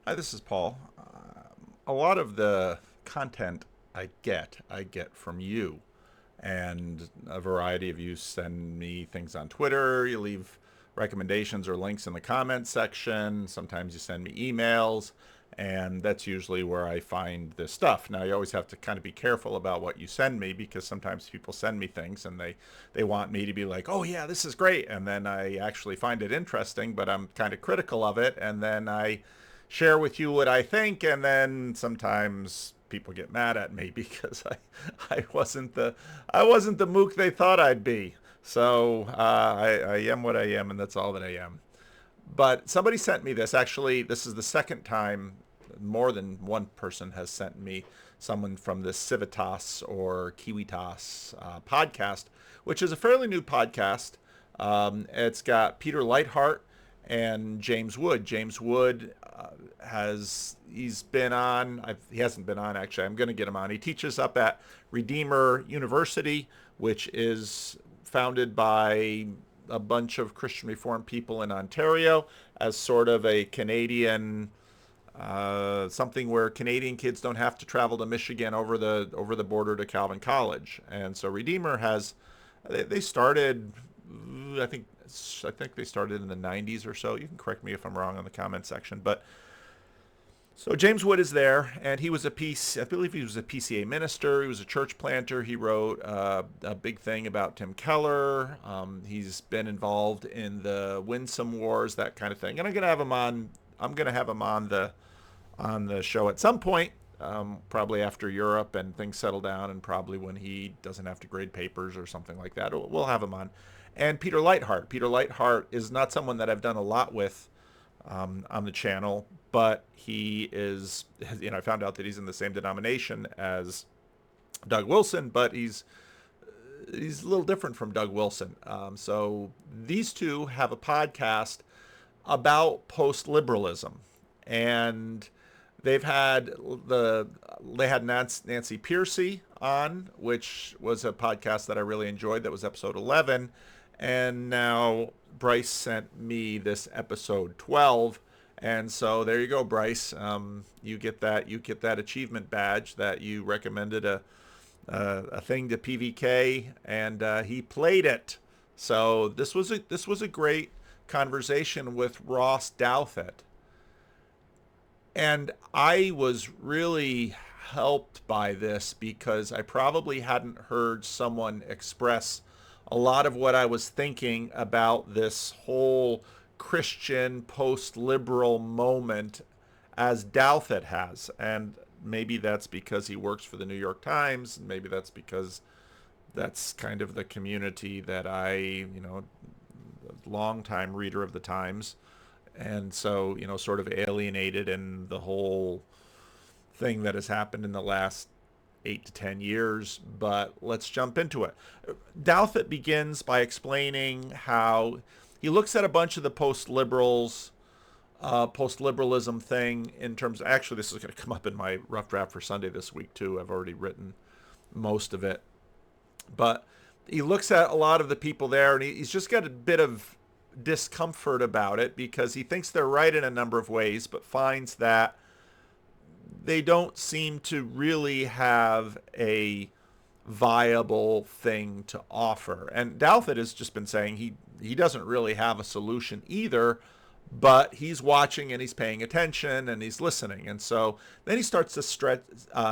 Hi, this is Paul. A lot of the content I get from you, and a variety of you send me things on Twitter. You leave recommendations or links in the comments section. Sometimes you send me emails, and that's usually where I find this stuff. Now, you always have to kind of be careful about what you send me because sometimes people send me things and they want me to be like, oh, yeah, this is great. And then I actually find it interesting, but I'm kind of critical of it. And then I share with you what I think, and then sometimes people get mad at me because I wasn't the mook they thought I'd be. So I am what I am, and that's all that I am. But somebody sent me this. Actually, this is the second time more than one person has sent me someone from this Civitas or Kiwitas podcast, which is a fairly new podcast. It's got Peter Lightheart and James Wood. James Wood he's been on. He hasn't been on actually. I'm going to get him on. He teaches up at Redeemer University, which is founded by a bunch of Christian Reformed people in Ontario as sort of a Canadian something where Canadian kids don't have to travel to Michigan over the border to Calvin College. And so Redeemer has they started I think I think they started in the 90s or so. You can correct me if I'm wrong in the comment section, but so James Wood is there, and he was I believe he was a PCA minister. He was a church planter. He wrote a big thing about Tim Keller. He's been involved in the Winsome Wars, that kind of thing. And I'm gonna have him on. I'm gonna have him on the show at some point, probably after Europe and things settle down, and probably when he doesn't have to grade papers or something like that. We'll have him on. And Peter Lightheart. Peter Lightheart is not someone that I've done a lot with on the channel, but he is, I found out that he's in the same denomination as Doug Wilson, but he's a little different from Doug Wilson. So these two have a podcast about post-liberalism, and they had Nancy Pearcey on, which was a podcast that I really enjoyed. That was episode 11, and now Bryce sent me this episode 12, and so there you go, Bryce. You get that achievement badge that you recommended a thing to PVK, and he played it. So this was a great conversation with Ross Douthat, and I was really helped by this because I probably hadn't heard someone express a lot of what I was thinking about this whole Christian post-liberal moment as Douthat has. And maybe that's because he works for the New York Times, and maybe that's because that's kind of the community that longtime reader of the Times, and so sort of alienated in the whole thing that has happened in the last 8 to 10 years. But let's jump into it. Douthat begins by explaining how he looks at a bunch of the post-liberalism thing in terms of, actually this is going to come up in my rough draft for Sunday this week too. I've already written most of it, but he looks at a lot of the people there, and he's just got a bit of discomfort about it because he thinks they're right in a number of ways, but finds that they don't seem to really have a viable thing to offer. And Douthat has just been saying he doesn't really have a solution either, but he's watching and he's paying attention and he's listening. And so then he starts to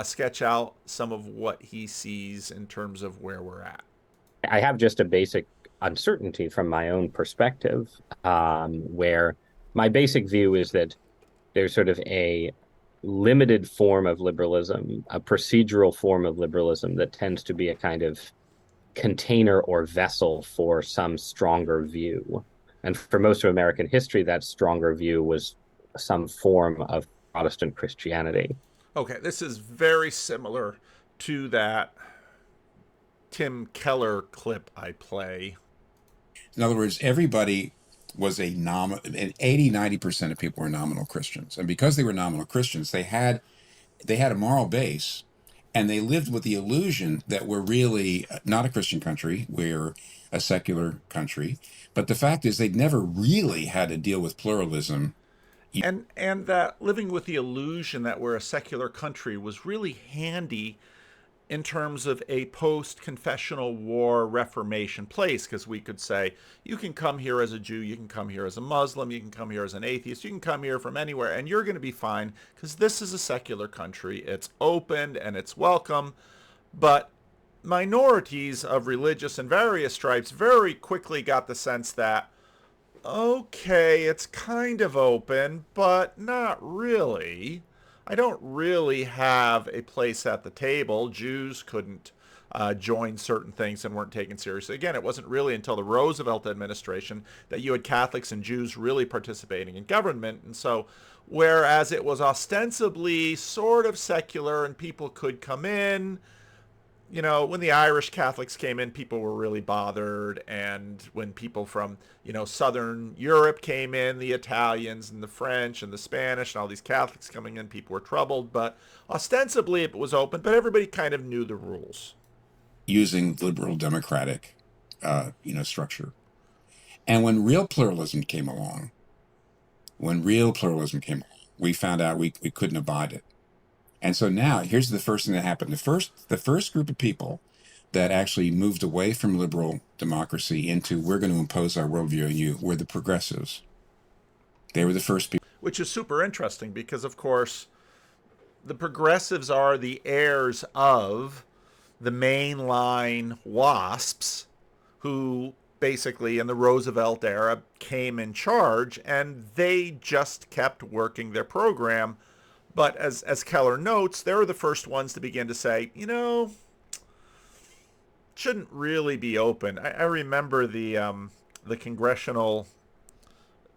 sketch out some of what he sees in terms of where we're at. I have just a basic uncertainty from my own perspective, where my basic view is that there's sort of a limited form of liberalism, a procedural form of liberalism that tends to be a kind of container or vessel for some stronger view. And for most of American history, that stronger view was some form of Protestant Christianity. Okay, this is very similar to that Tim Keller clip I play. In other words, everybody was a nominal, 80-90% of people were nominal Christians. And because they were nominal Christians, they had a moral base, and they lived with the illusion that we're really not a Christian country, we're a secular country. But the fact is they'd never really had to deal with pluralism And that living with the illusion that we're a secular country was really handy in terms of a post-confessional war Reformation place, because we could say, you can come here as a Jew, you can come here as a Muslim, you can come here as an atheist, you can come here from anywhere, and you're going to be fine, because this is a secular country. It's open and it's welcome. But minorities of religious and various stripes very quickly got the sense that, okay, it's kind of open, but not really. I don't really have a place at the table. Jews couldn't join certain things and weren't taken seriously. Again, it wasn't really until the Roosevelt administration that you had Catholics and Jews really participating in government. And so, whereas it was ostensibly sort of secular and people could come in, you know, when the Irish Catholics came in, people were really bothered. And when people from, you know, Southern Europe came in, the Italians and the French and the Spanish and all these Catholics coming in, people were troubled. But ostensibly it was open, but everybody kind of knew the rules. Using liberal democratic, structure. And when real pluralism came along, we found out we couldn't abide it. And so now here's the first thing that happened. The first group of people that actually moved away from liberal democracy into we're going to impose our worldview on you were the progressives. They were the first people. Which is super interesting because, of course, the progressives are the heirs of the mainline WASPs who basically in the Roosevelt era came in charge, and they just kept working their program. But as Keller notes, they were the first ones to begin to say, you know, shouldn't really be open. I remember the congressional.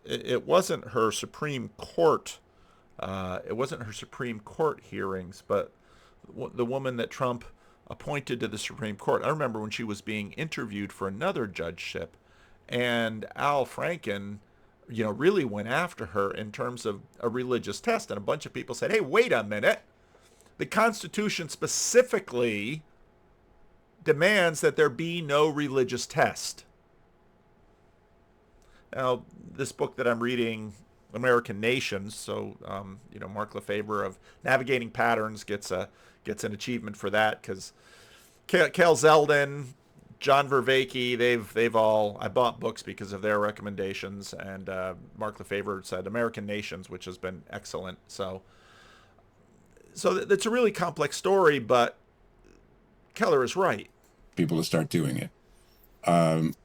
It wasn't her Supreme Court. It wasn't her Supreme Court hearings, but the woman that Trump appointed to the Supreme Court. I remember when she was being interviewed for another judgeship, and Al Franken, you know, really went after her in terms of a religious test. And a bunch of people said, hey, wait a minute. The Constitution specifically demands that there be no religious test. Now, this book that I'm reading, American Nations, so, Mark Lefebvre of Navigating Patterns gets an achievement for that, because Cal Zeldin, John Vervaeke, they've all, I bought books because of their recommendations, and Mark Lefebvre said American Nations, which has been excellent. So it's a really complex story, but Keller is right. People to start doing it.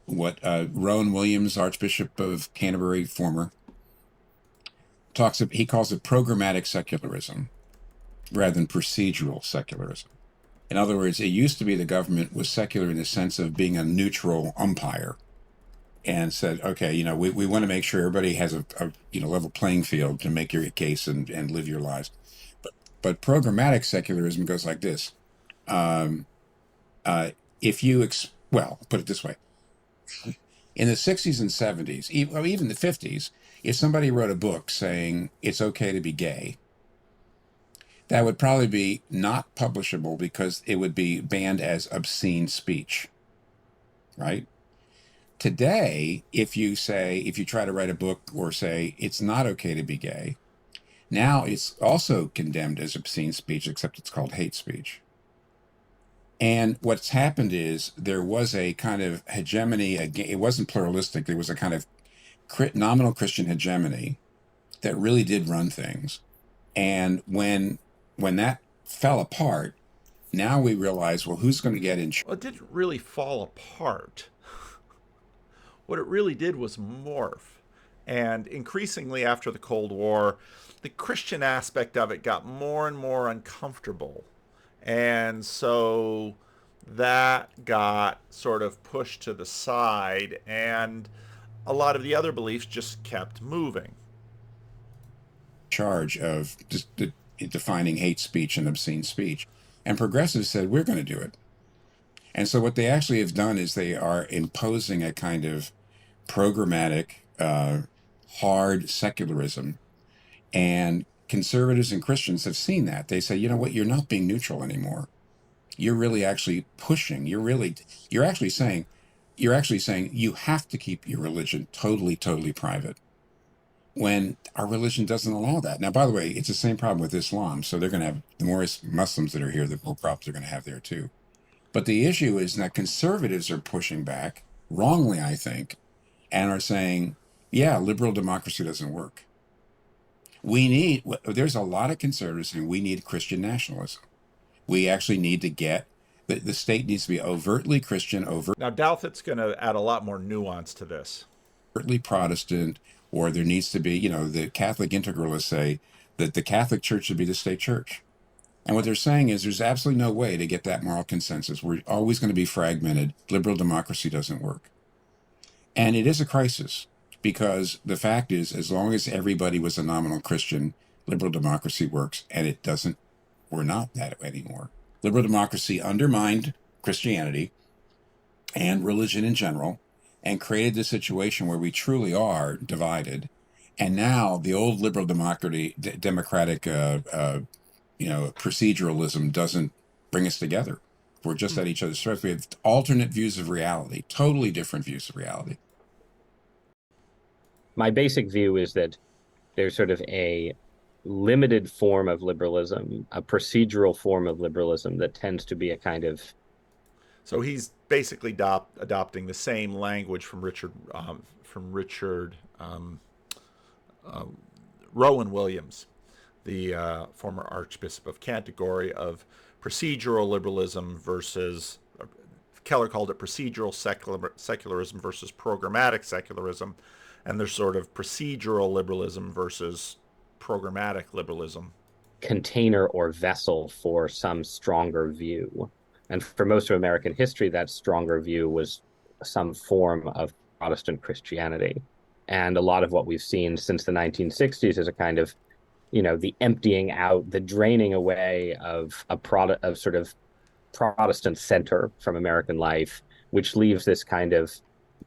What Rowan Williams, Archbishop of Canterbury, former, he calls it programmatic secularism rather than procedural secularism. In other words, it used to be the government was secular in the sense of being a neutral umpire and said, okay, we want to make sure everybody has a level playing field to make your case and live your lives. But programmatic secularism goes like this. Put it this way. In the 60s and 70s, even the 50s, if somebody wrote a book saying it's okay to be gay, that would probably be not publishable because it would be banned as obscene speech, right? Today, if you try to write a book or say it's not okay to be gay, now it's also condemned as obscene speech, except it's called hate speech. And what's happened is there was a kind of hegemony. It wasn't pluralistic. There was a kind of nominal Christian hegemony that really did run things. And when that fell apart, now we realize, well, who's going to get in charge? Well, it didn't really fall apart. What it really did was morph. And increasingly after the Cold War, the Christian aspect of it got more and more uncomfortable. And so that got sort of pushed to the side, and a lot of the other beliefs just kept moving. Charge of defining hate speech and obscene speech. And progressives said, we're going to do it. And so what they actually have done is they are imposing a kind of programmatic, hard secularism. And conservatives and Christians have seen that. They say, you know what, you're not being neutral anymore. You're really actually pushing. You're actually saying you have to keep your religion totally, totally private. when our religion doesn't allow that. Now, by the way, it's the same problem with Islam. So they're going to have, the more Muslims that are here, the more problems they're going to have there too. But the issue is that conservatives are pushing back, wrongly, I think, and are saying, yeah, liberal democracy doesn't work. There's a lot of conservatives saying we need Christian nationalism. We actually need to get, the state needs to be overtly Christian, Now, Douthat's going to add a lot more nuance to this. overtly Protestant, or there needs to be, the Catholic integralists say that the Catholic Church should be the state church. And what they're saying is there's absolutely no way to get that moral consensus. We're always going to be fragmented. Liberal democracy doesn't work. And it is a crisis because the fact is, as long as everybody was a nominal Christian, liberal democracy works, and it doesn't. We're not that anymore. Liberal democracy undermined Christianity and religion in general and created the situation where we truly are divided. And now the old liberal democratic proceduralism doesn't bring us together. We're just at each other's throats. We have alternate views of reality, totally different views of reality. My basic view is that there's sort of a limited form of liberalism, a procedural form of liberalism that tends to be a kind of. So he's basically adopting the same language from Richard Rowan Williams, the former Archbishop of Canterbury, of procedural liberalism versus, Keller called it procedural secularism versus programmatic secularism, and there's sort of procedural liberalism versus programmatic liberalism. Container or vessel for some stronger view. And for most of American history, that stronger view was some form of Protestant Christianity. And a lot of what we've seen since the 1960s is a kind of, the emptying out, the draining away of sort of Protestant center from American life, which leaves this kind of.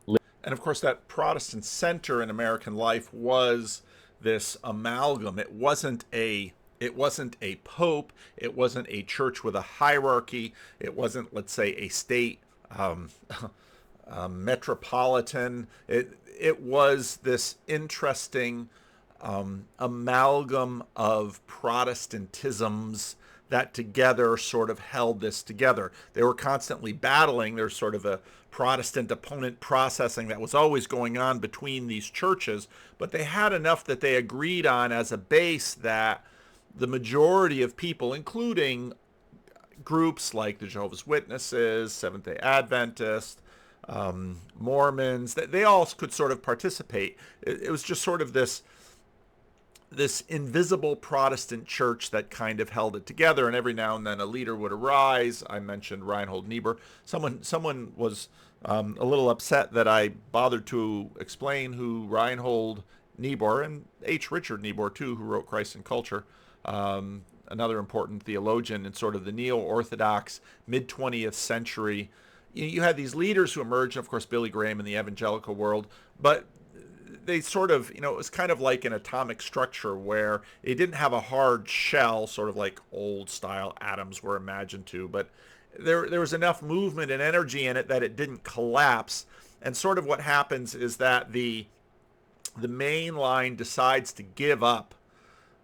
And of course, that Protestant center in American life was this amalgam. It wasn't a pope. It wasn't a church with a hierarchy. It wasn't, let's say, a state metropolitan. It was this interesting amalgam of Protestantisms that together sort of held this together. They were constantly battling. There's sort of a Protestant opponent processing that was always going on between these churches, but they had enough that they agreed on as a base that the majority of people, including groups like the Jehovah's Witnesses, Seventh-day Adventists, Mormons, they all could sort of participate. It was just sort of this invisible Protestant church that kind of held it together, and every now and then a leader would arise. I mentioned Reinhold Niebuhr. Someone was a little upset that I bothered to explain who Reinhold Niebuhr, and H. Richard Niebuhr too, who wrote Christ and Culture, another important theologian in sort of the neo-Orthodox mid-20th century. You had these leaders who emerged, of course, Billy Graham in the evangelical world, but they sort of, it was kind of like an atomic structure where it didn't have a hard shell, sort of like old style atoms were imagined to, but there was enough movement and energy in it that it didn't collapse. And sort of what happens is that the main line decides to give up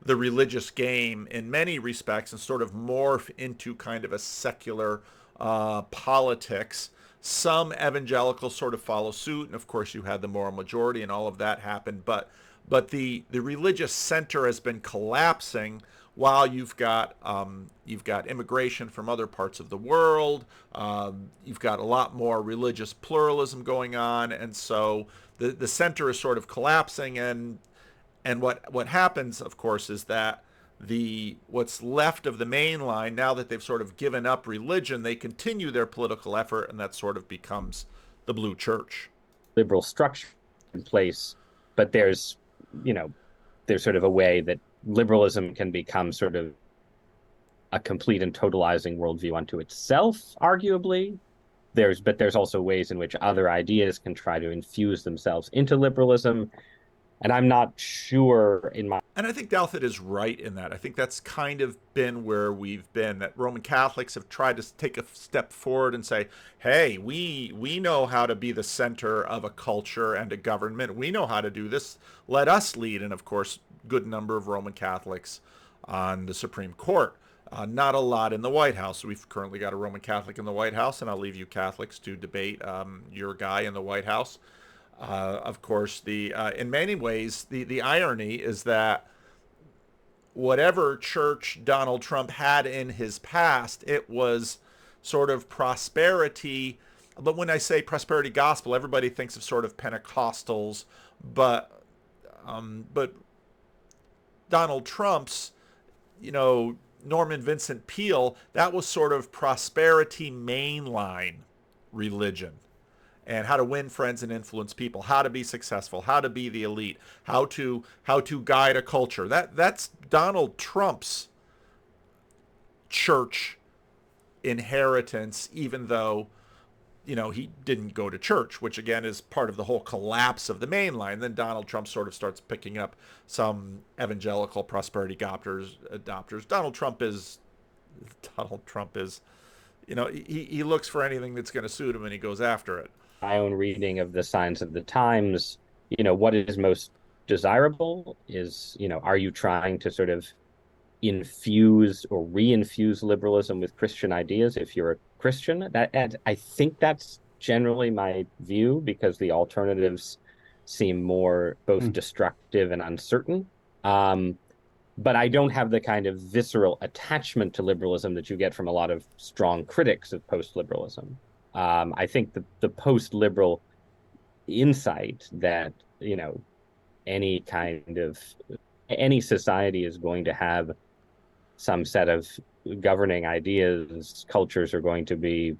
the religious game in many respects and sort of morph into kind of a secular politics. Some evangelicals sort of follow suit, and of course you had the moral majority and all of that happened, but the religious center has been collapsing while you've got immigration from other parts of the world. You've got a lot more religious pluralism going on, and so the center is sort of collapsing, and what happens, of course, is that what's left of the main line, now that they've sort of given up religion, they continue their political effort, and that sort of becomes the Blue Church. Liberal structure in place, but there's sort of a way that liberalism can become sort of a complete and totalizing worldview unto itself, arguably. But there's also ways in which other ideas can try to infuse themselves into liberalism. And I'm not sure in my And I think Douthat is right in that. I think that's kind of been where we've been, that Roman Catholics have tried to take a step forward and say, hey, we know how to be the center of a culture and a government. We know how to do this. Let us lead. And of course, good number of Roman Catholics on the Supreme Court. Not a lot in the White House. We've currently got a Roman Catholic in the White House, and I'll leave you Catholics to debate your guy in the White House. Of course, in many ways, the irony is that whatever church Donald Trump had in his past, it was sort of prosperity. But when I say prosperity gospel, everybody thinks of sort of Pentecostals, but Donald Trump's, Norman Vincent Peale, that was sort of prosperity mainline religion, and how to win friends and influence people, how to be successful, how to be the elite, how to guide a culture. That's Donald Trump's church inheritance, even though he didn't go to church, which again is part of the whole collapse of the main line. Then Donald Trump sort of starts picking up some evangelical prosperity adopters. Donald Trump is, he looks for anything that's going to suit him and he goes after it. own reading of the signs of the times, what is most desirable is, are you trying to sort of infuse or reinfuse liberalism with Christian ideas if you're a Christian? And I think that's generally my view, because the alternatives seem more both destructive and uncertain. But I don't have the kind of visceral attachment to liberalism that you get from a lot of strong critics of post-liberalism. I think the post-liberal insight that, any society is going to have some set of governing ideas, cultures are going to be,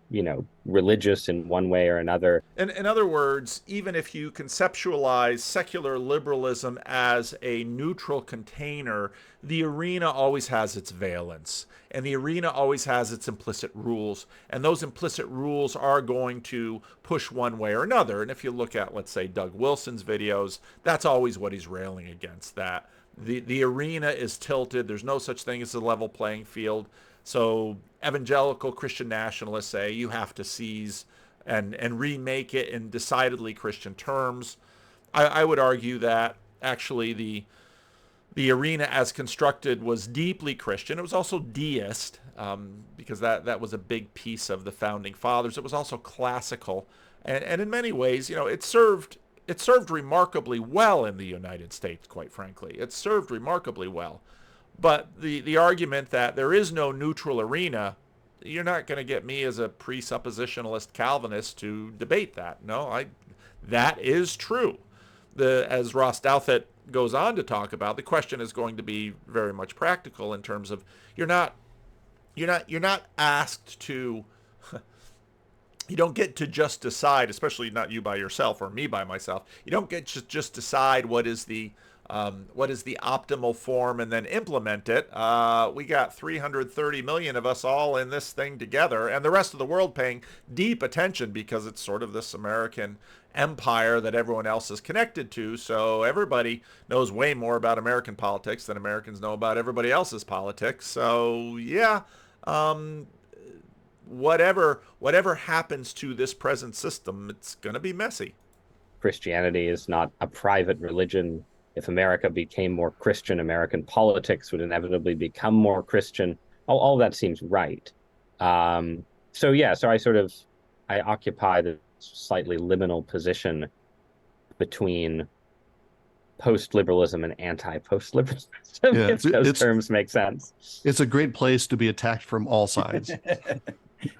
religious in one way or another. In other words, even if you conceptualize secular liberalism as a neutral container, the arena always has its valence, and the arena always has its implicit rules, and those implicit rules are going to push one way or another. And if you look at, let's say, Doug Wilson's videos, that's always what he's railing against, that the arena is tilted. There's no such thing as a level playing field. So evangelical Christian nationalists say you have to seize and remake it in decidedly Christian terms. I would argue that actually the arena as constructed was deeply Christian. It was also deist, because that was a big piece of the founding fathers. It was also classical, and in many ways, it served remarkably well in the United States, quite frankly. It served remarkably well. But the argument that there is no neutral arena, you're not going to get me as a presuppositionalist Calvinist to debate that. No, that is true. As Ross Douthat goes on to talk about, the question is going to be very much practical in terms of you're not asked to. You don't get to just decide, especially not you by yourself or me by myself. You don't get to just decide what is the optimal form and then implement it. We got 330 million of us all in this thing together, and the rest of the world paying deep attention because it's sort of this American empire that everyone else is connected to. So everybody knows way more about American politics than Americans know about everybody else's politics. So yeah. Whatever happens to this present system, it's going to be messy. Christianity is not a private religion. If America became more Christian, American politics would inevitably become more Christian. All that seems right. So I occupy the slightly liminal position between post-liberalism and anti-post-liberalism, if those terms make sense. It's a great place to be attacked from all sides.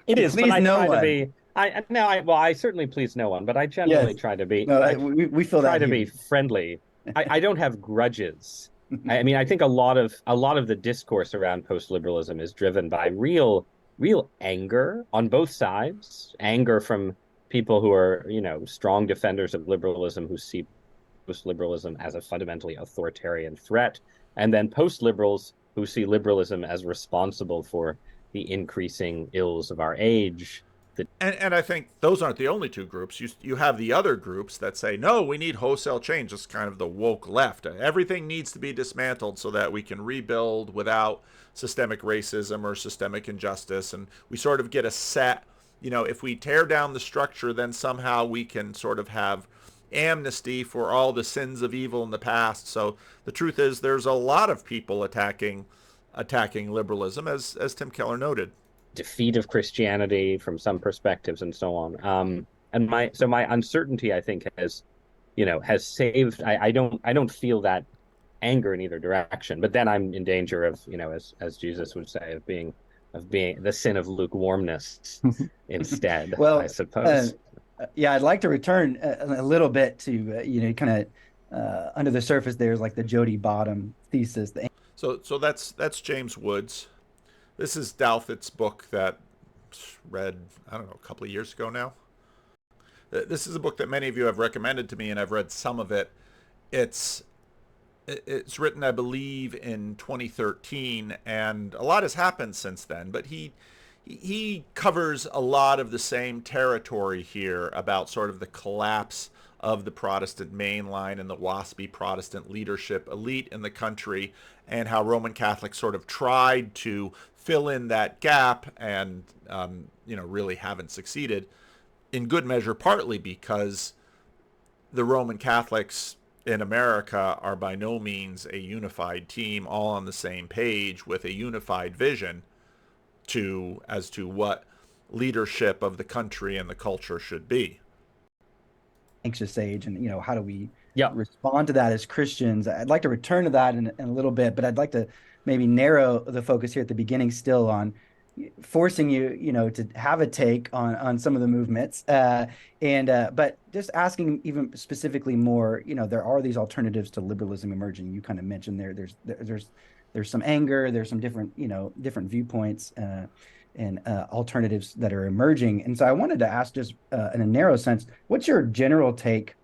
It is, but I try to be. I certainly please no one, but I generally try to be. We feel try to be friendly. I don't have grudges. I mean, I think a lot of the discourse around post-liberalism is driven by real anger on both sides. Anger from people who are, strong defenders of liberalism, who see post-liberalism as a fundamentally authoritarian threat, and then post-liberals who see liberalism as responsible for the increasing ills of our age. And I think those aren't the only two groups. You have the other groups that say, no, we need wholesale change. It's kind of the woke left. Everything needs to be dismantled so that we can rebuild without systemic racism or systemic injustice. And we sort of get a set, if we tear down the structure, then somehow we can sort of have amnesty for all the sins of evil in the past. So the truth is there's a lot of people attacking liberalism, as Tim Keller noted. Defeat of Christianity from some perspectives and so on. And my uncertainty, I think, has saved. I don't feel that anger in either direction, but then I'm in danger of, as Jesus would say, of being the sin of lukewarmness instead. Well, I suppose. Yeah, I'd like to return a little bit to kind of under the surface. There's like the Jody Bottom thesis. So that's James Woods. This is Douthat's book that read, I don't know, a couple of years ago now. This is a book that many of you have recommended to me, and I've read some of it. It's written, I believe, in 2013, and a lot has happened since then. But he covers a lot of the same territory here about sort of the collapse of the Protestant mainline and the waspy Protestant leadership elite in the country, and how Roman Catholics sort of tried to fill in that gap and, really haven't succeeded, in good measure partly because the Roman Catholics in America are by no means a unified team, all on the same page with a unified vision as to what leadership of the country and the culture should be. Anxious age, and how do we respond to that as Christians? I'd like to return to that in a little bit, but I'd like to maybe narrow the focus here at the beginning still on forcing you to have a take on some of the movements, but just asking even specifically more, there are these alternatives to liberalism emerging. You kind of mentioned there's some anger, there's some different viewpoints and alternatives that are emerging. And so I wanted to ask, just in a narrow sense, what's your general take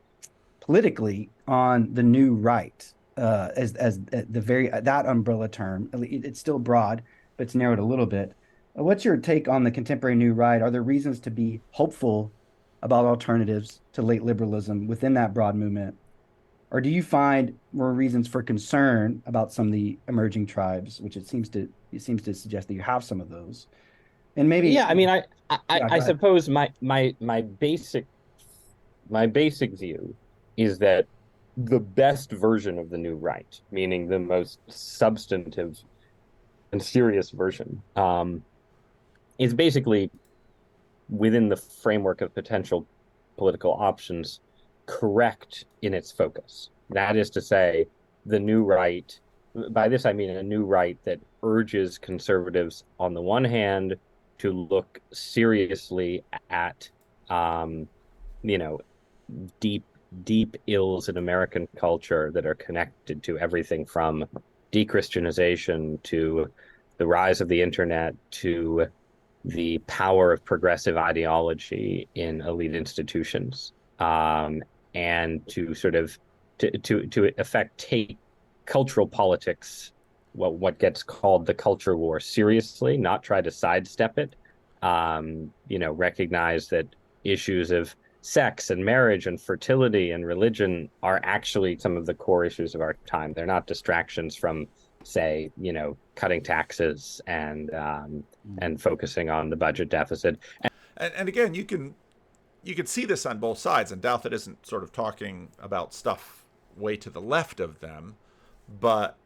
politically on the new right, as that umbrella term? It's still broad, but it's narrowed a little bit. What's your take on the contemporary new right? Are there reasons to be hopeful about alternatives to late liberalism within that broad movement? Or do you find more reasons for concern about some of the emerging tribes, which it seems to suggest that you have some of those? And maybe I suppose my basic view is that the best version of the new right, meaning the most substantive and serious version, is basically within the framework of potential political options, correct in its focus. That is to say, the new right, by this I mean a new right that urges conservatives on the one hand to look seriously at deep ills in American culture that are connected to everything from de-Christianization to the rise of the internet to the power of progressive ideology in elite institutions, and to sort of to effect take cultural politics, what gets called the culture war, seriously, not try to sidestep it. Recognize that issues of sex and marriage and fertility and religion are actually some of the core issues of our time. They're not distractions from, say, cutting taxes and focusing on the budget deficit. And again, you can see this on both sides, and Douthat isn't sort of talking about stuff way to the left of them, but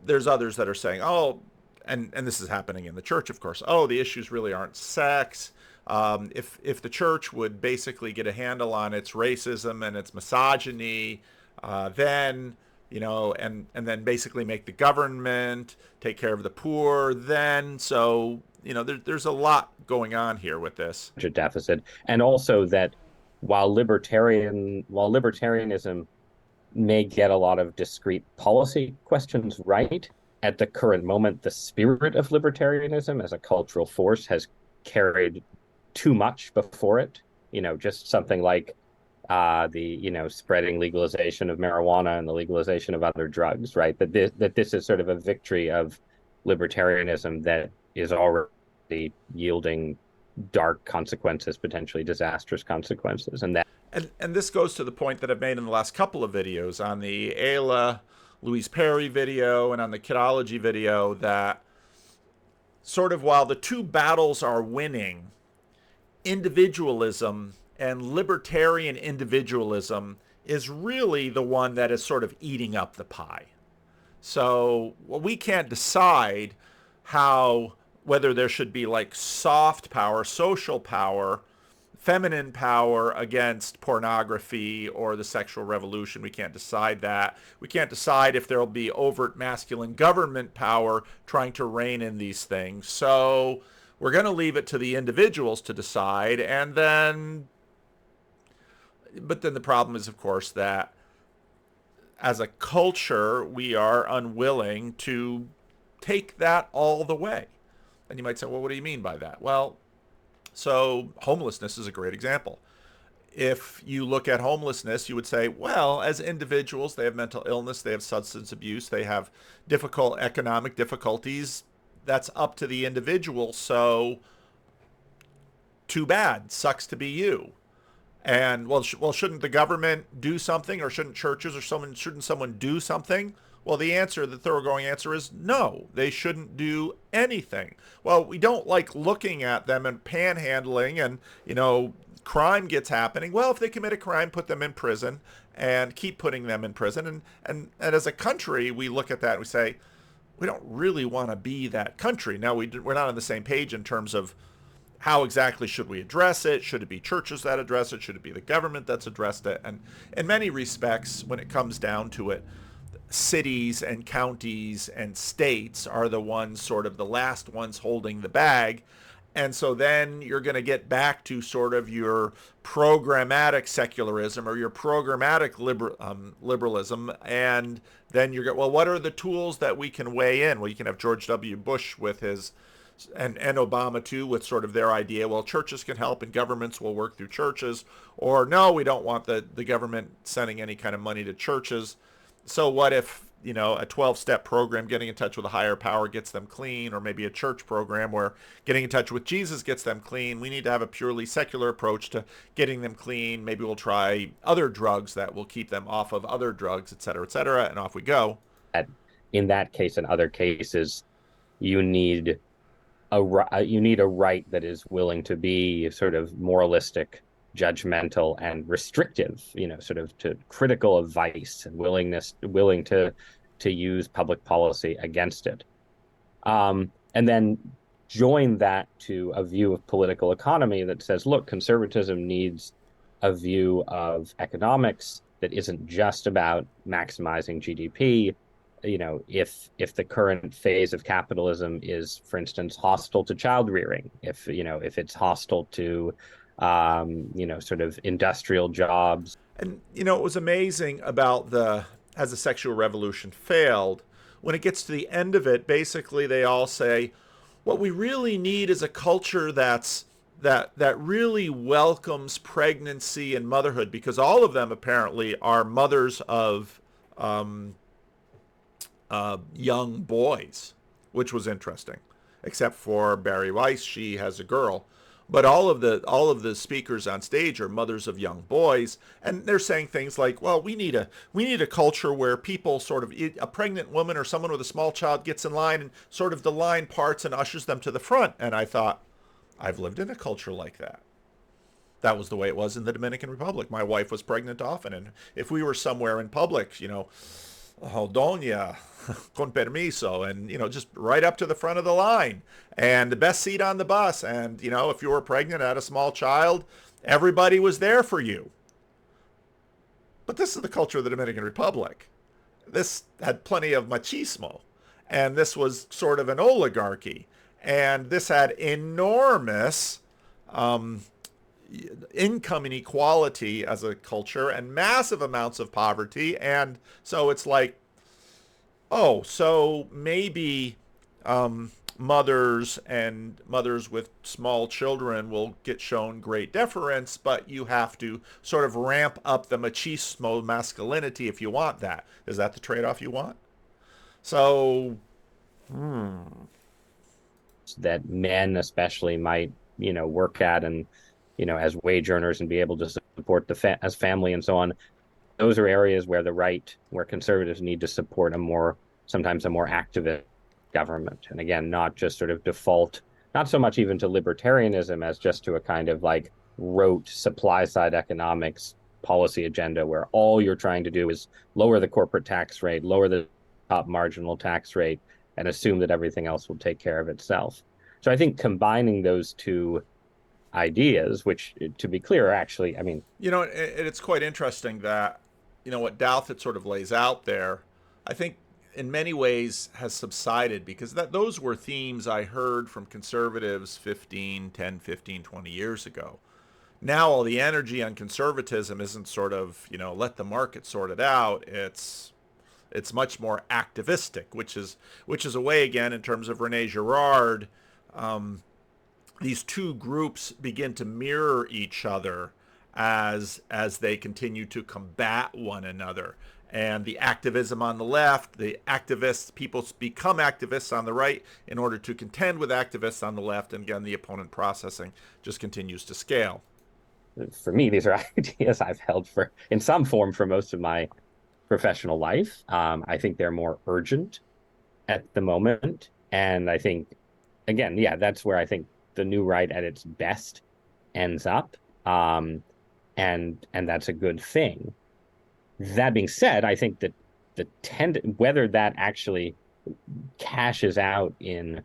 there's others that are saying, and this is happening in the church, of course, the issues really aren't sex. If the church would basically get a handle on its racism and its misogyny, then, and then basically make the government take care of the poor, then, so, there's a lot going on here with this budget deficit. And also that while libertarianism may get a lot of discrete policy questions right, at the current moment, the spirit of libertarianism as a cultural force has carried too much before it. Just something like the spreading legalization of marijuana and the legalization of other drugs, right? That this is sort of a victory of libertarianism that is already yielding dark consequences, potentially disastrous consequences. And that and this goes to the point that I've made in the last couple of videos on the Ayla Louise Perry video and on the Kidology video, that sort of while the two battles are winning, individualism and libertarian individualism is really the one that is sort of eating up the pie. So we can't decide whether there should be like soft power, social power, feminine power against pornography or the sexual revolution. We can't decide that. We can't decide if there'll be overt masculine government power trying to rein in these things. So we're going to leave it to the individuals to decide. But then the problem is, of course, that as a culture, we are unwilling to take that all the way. And you might say, well, what do you mean by that? Well, so homelessness is a great example. If you look at homelessness, you would say, well, as individuals, they have mental illness, they have substance abuse, they have difficult economic difficulties. That's up to the individual. So too bad, sucks to be you. And well, shouldn't the government do something, or shouldn't churches or shouldn't someone do something? Well, the thoroughgoing answer is no, they shouldn't do anything. Well, we don't like looking at them and panhandling and, crime gets happening. Well, if they commit a crime, put them in prison and keep putting them in prison. And as a country, we look at that and we say, we don't really want to be that country. Now, we're not on the same page in terms of how exactly should we address it? Should it be churches that address it? Should it be the government that's addressed it? And in many respects, when it comes down to it, cities and counties and states are the ones, sort of the last ones holding the bag. And so then you're going to get back to sort of your programmatic secularism or your programmatic liberalism. And then you're going, well, what are the tools that we can weigh in? Well, you can have George W. Bush with his, and Obama too, with sort of their idea, well, churches can help and governments will work through churches. Or no, we don't want the government sending any kind of money to churches. So what if, a 12-step program, getting in touch with a higher power, gets them clean, or maybe a church program where getting in touch with Jesus gets them clean? We need to have a purely secular approach to getting them clean. Maybe we'll try other drugs that will keep them off of other drugs, et cetera, and off we go. In that case and other cases, you need a right that is willing to be sort of moralistic, judgmental, and restrictive, sort of to critical of vice and willing to use public policy against it. And then join that to a view of political economy that says, look, conservatism needs a view of economics that isn't just about maximizing GDP. If the current phase of capitalism is, for instance, hostile to child rearing, if it's hostile to sort of industrial jobs. And, it was amazing about as the sexual revolution failed, when it gets to the end of it, basically they all say, what we really need is a culture that really welcomes pregnancy and motherhood, because all of them apparently are mothers of young boys, which was interesting, except for Barry Weiss. She has a girl. But all of the speakers on stage are mothers of young boys, and they're saying things like, well, we need a culture where people sort of, a pregnant woman or someone with a small child gets in line and sort of the line parts and ushers them to the front. And I thought, I've lived in a culture like that. That was the way it was in the Dominican Republic. My wife was pregnant often, and if we were somewhere in public, oh, doña, con permiso, and, just right up to the front of the line, and the best seat on the bus. And, if you were pregnant, had a small child, everybody was there for you. But this is the culture of the Dominican Republic. This had plenty of machismo, and this was sort of an oligarchy, and this had enormous income inequality as a culture and massive amounts of poverty. And so it's like, oh, so maybe mothers with small children will get shown great deference, but you have to sort of ramp up the machismo masculinity if you want that. Is that the trade-off you want? So that men especially might work at and, as wage earners and be able to support as family and so on. Those are areas where where conservatives need to support sometimes a more activist government. And again, not just sort of default, not so much even to libertarianism as just to a kind of like rote supply side economics policy agenda where all you're trying to do is lower the corporate tax rate, lower the top marginal tax rate, and assume that everything else will take care of itself. So I think combining those two ideas, which, to be clear, are actually, I mean, it's quite interesting that, what Douthat sort of lays out there, I think in many ways has subsided, because those were themes I heard from conservatives 15, 10, 15, 20 years ago. Now all the energy on conservatism isn't sort of, let the market sort it out. It's much more activistic, which is a way, again, in terms of Rene Girard, these two groups begin to mirror each other as they continue to combat one another. And the activism on the left, people become activists on the right in order to contend with activists on the left. And again, the opponent processing just continues to scale. For me, these are ideas I've held in some form for most of my professional life. I think they're more urgent at the moment. And I think, again, that's where I think the new right at its best ends up. And that's a good thing. That being said, I think that whether that actually cashes out in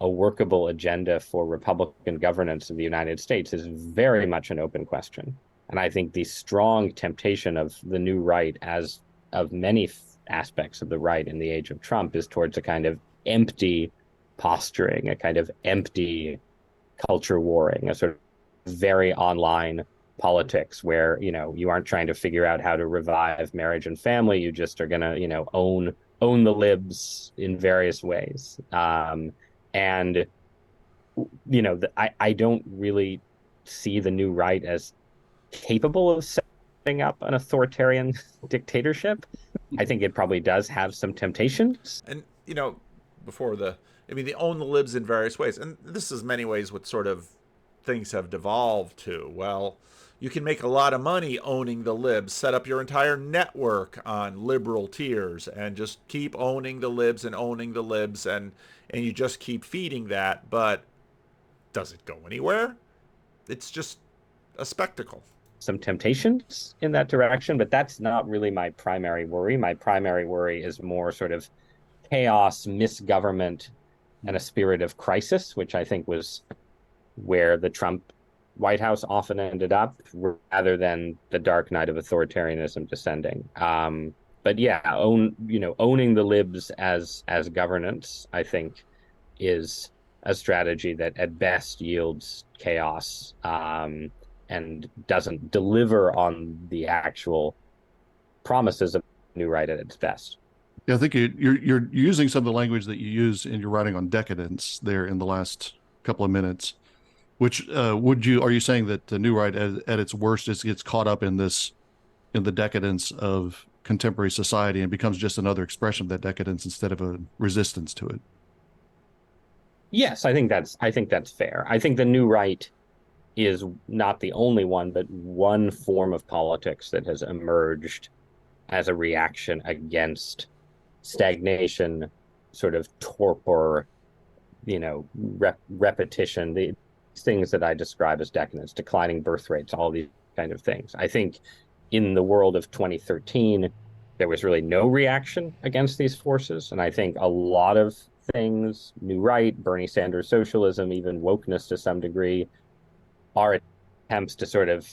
a workable agenda for Republican governance of the United States is very much an open question. And I think the strong temptation of the new right, as of many aspects of the right in the age of Trump, is towards a kind of empty posturing, a kind of empty culture warring, a sort of very online politics where, you aren't trying to figure out how to revive marriage and family. You just are going to, own the libs in various ways. And, I don't really see the new right as capable of setting up an authoritarian dictatorship. I think it probably does have some temptations. And, they own the libs in various ways. And this is many ways what sort of things have devolved to. Well, you can make a lot of money owning the libs, set up your entire network on liberal tiers and just keep owning the libs and owning the libs, and you just keep feeding that. But does it go anywhere? It's just a spectacle. Some temptations in that direction, but that's not really my primary worry. My primary worry is more sort of chaos, misgovernment, and a spirit of crisis, which I think was where the Trump White House often ended up, rather than the dark night of authoritarianism descending. But owning the libs as governance, I think, is a strategy that at best yields chaos and doesn't deliver on the actual promises of new right at its best. Yeah, I think you're using some of the language that you use in your writing on decadence there in the last couple of minutes. Which are you saying that the new right at its worst gets caught up in the decadence of contemporary society and becomes just another expression of that decadence instead of a resistance to it? Yes, I think that's fair. I think the new right is not the only one, but one form of politics that has emerged as a reaction against stagnation, sort of torpor, repetition, the things that I describe as decadence, declining birth rates, all these kind of things. I think in the world of 2013, there was really no reaction against these forces. And I think a lot of things, new right, Bernie Sanders socialism, even wokeness to some degree, are attempts to sort of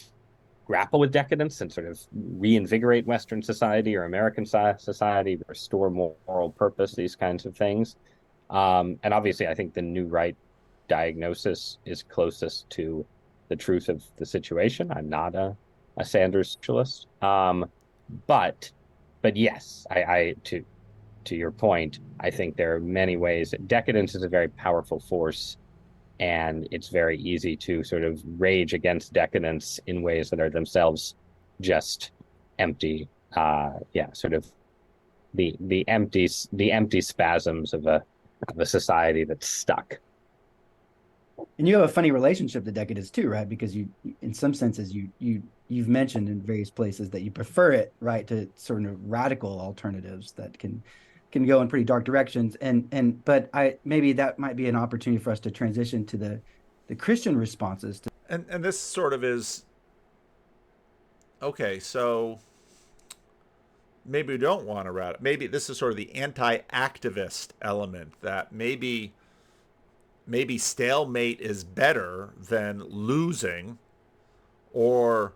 grapple with decadence and sort of reinvigorate Western society or American society, restore moral purpose, these kinds of things. And obviously, I think the new right diagnosis is closest to the truth of the situation. I'm not a Sanders socialist. But yes, I to your point, I think there are many ways. Decadence is a very powerful force, and it's very easy to sort of rage against decadence in ways that are themselves just empty. Sort of the empty spasms of a society that's stuck. And you have a funny relationship to decadence too, right? Because you, in some senses, you've mentioned in various places that you prefer it, right, to sort of radical alternatives that can go in pretty dark directions. But maybe that might be an opportunity for us to transition to the Christian responses to. And this sort of is okay. So maybe we don't want to radical. Maybe this is sort of the anti-activist element, that maybe stalemate is better than losing, or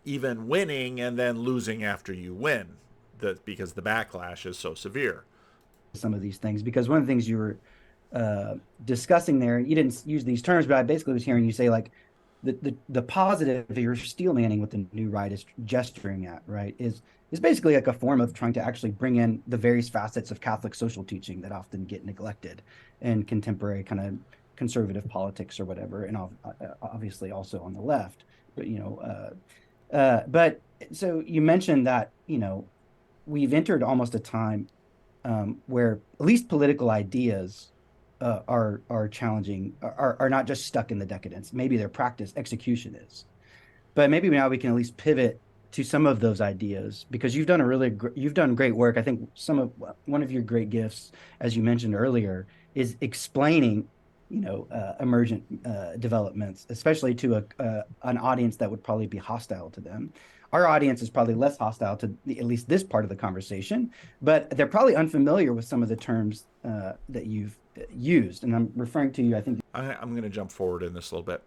even winning and then losing after you win, because the backlash is so severe. Some of these things, because one of the things you were discussing there, you didn't use these terms, but I basically was hearing you say like the positive you're steel manning what the new right is gesturing at, right, is basically like a form of trying to actually bring in the various facets of Catholic social teaching that often get neglected in contemporary kind of conservative politics or whatever, and obviously also on the left. But but so you mentioned that we've entered almost a time where at least political ideas are challenging, are not just stuck in the decadence. Maybe their practice execution is, but maybe now we can at least pivot to some of those ideas, because you've done great work. I think one of your great gifts, as you mentioned earlier, is explaining emergent developments, especially to an audience that would probably be hostile to them. Our audience is probably less hostile to at least this part of the conversation, but they're probably unfamiliar with some of the terms that you've used. And I'm referring to you, I think. I'm going to jump forward in this a little bit.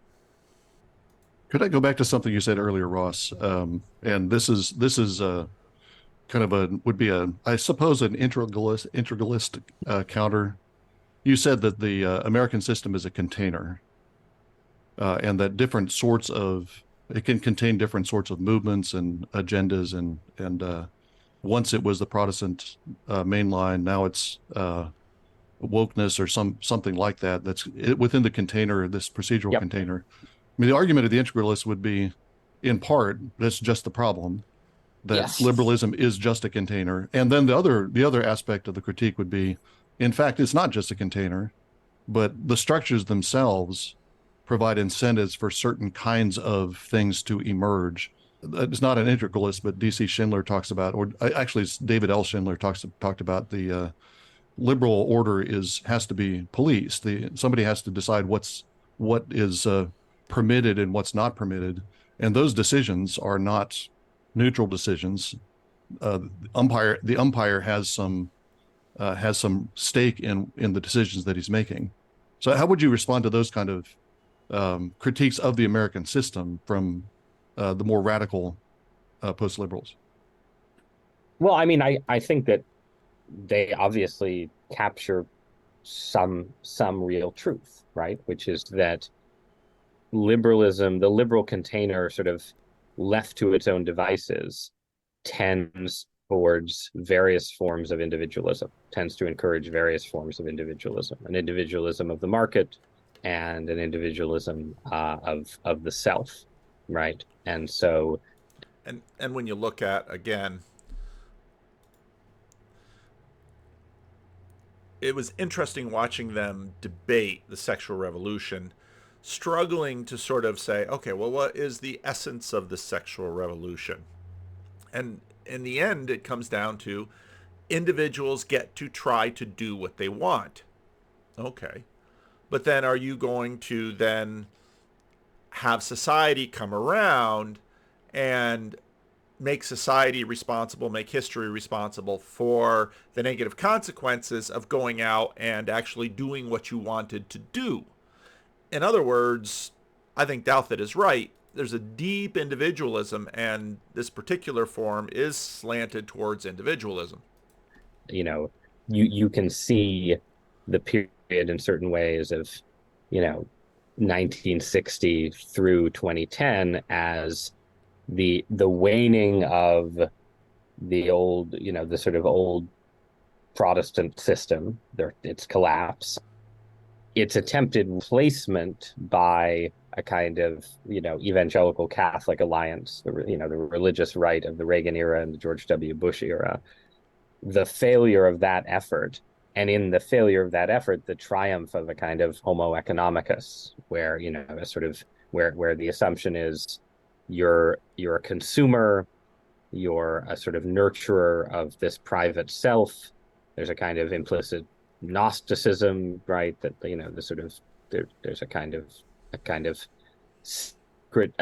Could I go back to something you said earlier, Ross? And this is kind of would be I suppose an integralist counter. You said that the American system is a container, and that it can contain different sorts of movements and agendas, and once it was the Protestant mainline, now it's wokeness or something like that. That's within the container, this procedural container. I mean, the argument of the integralists would be, in part, that's just the problem, that liberalism is just a container. And then the other aspect of the critique would be, in fact, it's not just a container, but the structures themselves provide incentives for certain kinds of things to emerge. It's not an integralist, but D.C. Schindler talks about, or actually it's David L. Schindler talked about the liberal order has to be policed. Somebody has to decide what is permitted and what's not permitted, and those decisions are not neutral decisions. The umpire has some stake in the decisions that he's making. So how would you respond to those kind of critiques of the American system from the more radical post-liberals? Well, I mean, I think that they obviously capture some real truth, right? Which is that liberalism, the liberal container, sort of left to its own devices, tends towards various forms of individualism, tends to encourage various forms of individualism, an individualism of the market and an individualism of the self, right? And so, and when you look at, again, it was interesting watching them debate the sexual revolution, struggling to sort of say, okay, well, what is the essence of the sexual revolution? And in the end, it comes down to individuals get to try to do what they want. Okay. But then are you going to then have society come around and make society responsible, make history responsible for the negative consequences of going out and actually doing what you wanted to do? In other words, I think Douthat is right. There's a deep individualism, and this particular form is slanted towards individualism. You can see the period in certain ways of, 1960 through 2010 as the waning of the old, the sort of old Protestant system, its collapse, its attempted replacement by a kind of, evangelical Catholic alliance, the religious right of the Reagan era and the George W. Bush era. The failure of that effort And in the failure of that effort, the triumph of a kind of homo economicus, where, a sort of where the assumption is you're a consumer, you're a sort of nurturer of this private self. There's a kind of implicit Gnosticism, right? That, the sort of there's a kind of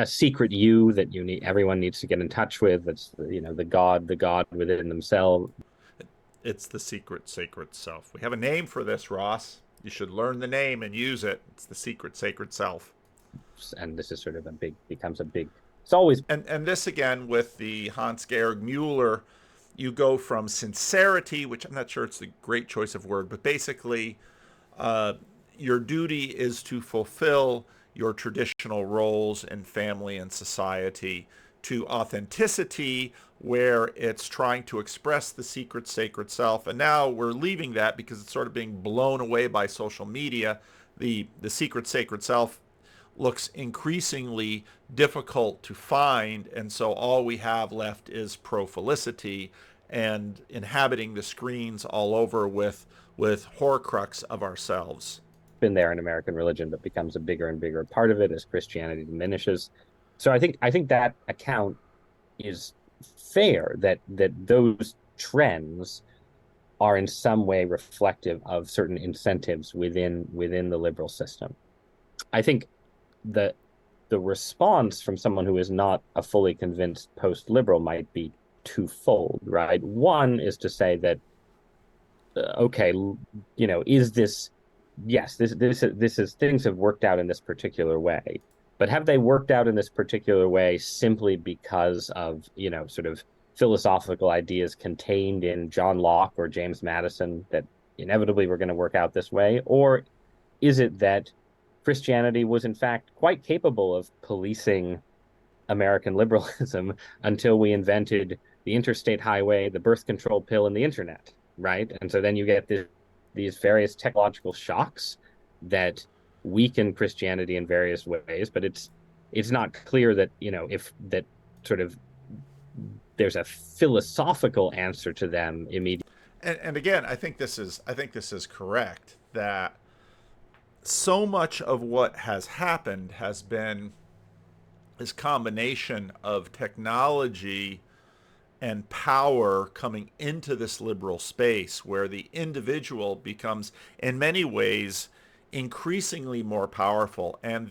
secret you that everyone needs to get in touch with. That's the God within themselves. It's the secret sacred self. We have a name for this, Ross. You should learn the name and use it. It's the secret sacred self. And this is sort of becomes a big. It's always and this again with the Hans Georg Mueller. You go from sincerity, which I'm not sure it's a great choice of word, but basically, your duty is to fulfill your traditional roles in family and society, to authenticity, where it's trying to express the secret sacred self. And now we're leaving that because it's sort of being blown away by social media. The secret sacred self looks increasingly difficult to find, and so all we have left is pro-felicity and inhabiting the screens all over with horcrux of ourselves. Been there in American religion, but becomes a bigger and bigger part of it as Christianity diminishes. So I think that account is fair, that those trends are in some way reflective of certain incentives within the liberal system. I think the response from someone who is not a fully convinced post-liberal might be twofold, right? One is to say that, okay, is this, yes, this is things have worked out in this particular way, but have they worked out in this particular way simply because of, sort of philosophical ideas contained in John Locke or James Madison that inevitably were going to work out this way? Or is it that Christianity was in fact quite capable of policing American liberalism until we invented the interstate highway, the birth control pill, and the internet, right? And so then you get these various technological shocks that weaken Christianity in various ways, but it's not clear that, if that sort of there's a philosophical answer to them immediately. And again, I think this is correct, that so much of what has happened has been this combination of technology and power coming into this liberal space, where the individual becomes in many ways increasingly more powerful, and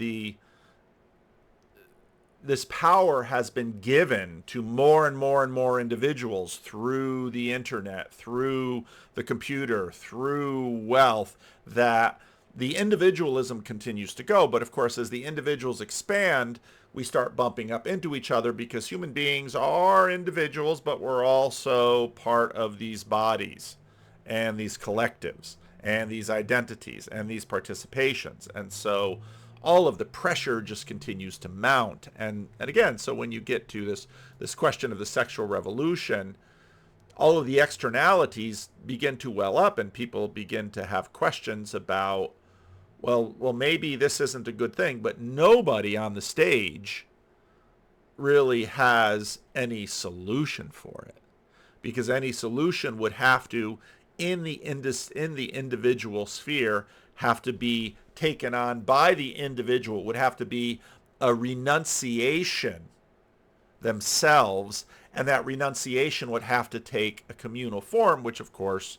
this power has been given to more and more and more individuals through the internet, through the computer, through wealth, that the individualism continues to go. But of course, as the individuals expand, we start bumping up into each other, because human beings are individuals, but we're also part of these bodies and these collectives and these identities and these participations. And so all of the pressure just continues to mount. And again, so when you get to this question of the sexual revolution, all of the externalities begin to well up, and people begin to have questions about, well, maybe this isn't a good thing, but nobody on the stage really has any solution for it, because any solution would have to, in the individual sphere, have to be taken on by the individual, would have to be a renunciation themselves, and that renunciation would have to take a communal form, which of course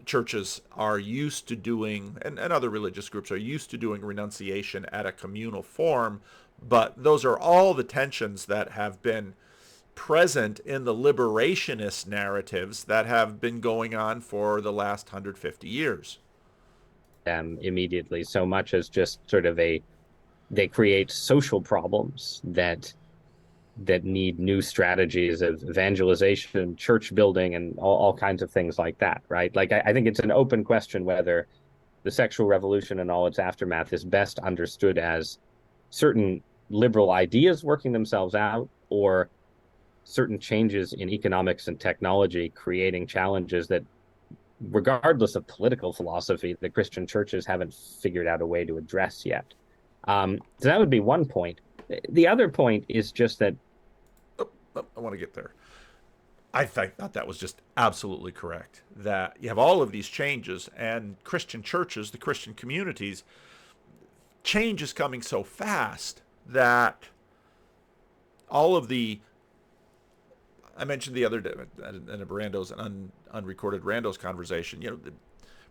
churches are used to doing, and other religious groups are used to doing renunciation at a communal form. But those are all the tensions that have been present in the liberationist narratives that have been going on for the last 150 years. Immediately, so much as just sort of they create social problems that need new strategies of evangelization, church building, and all kinds of things like that, right? Like, I think it's an open question whether the sexual revolution and all its aftermath is best understood as certain liberal ideas working themselves out, or certain changes in economics and technology creating challenges that, regardless of political philosophy, the Christian churches haven't figured out a way to address yet. So that would be one point. The other point is just that I want to get there. I thought that was just absolutely correct. That you have all of these changes, and Christian churches, the Christian communities, change is coming so fast that all of the, I mentioned the other day in a Randos, an unrecorded Randos conversation,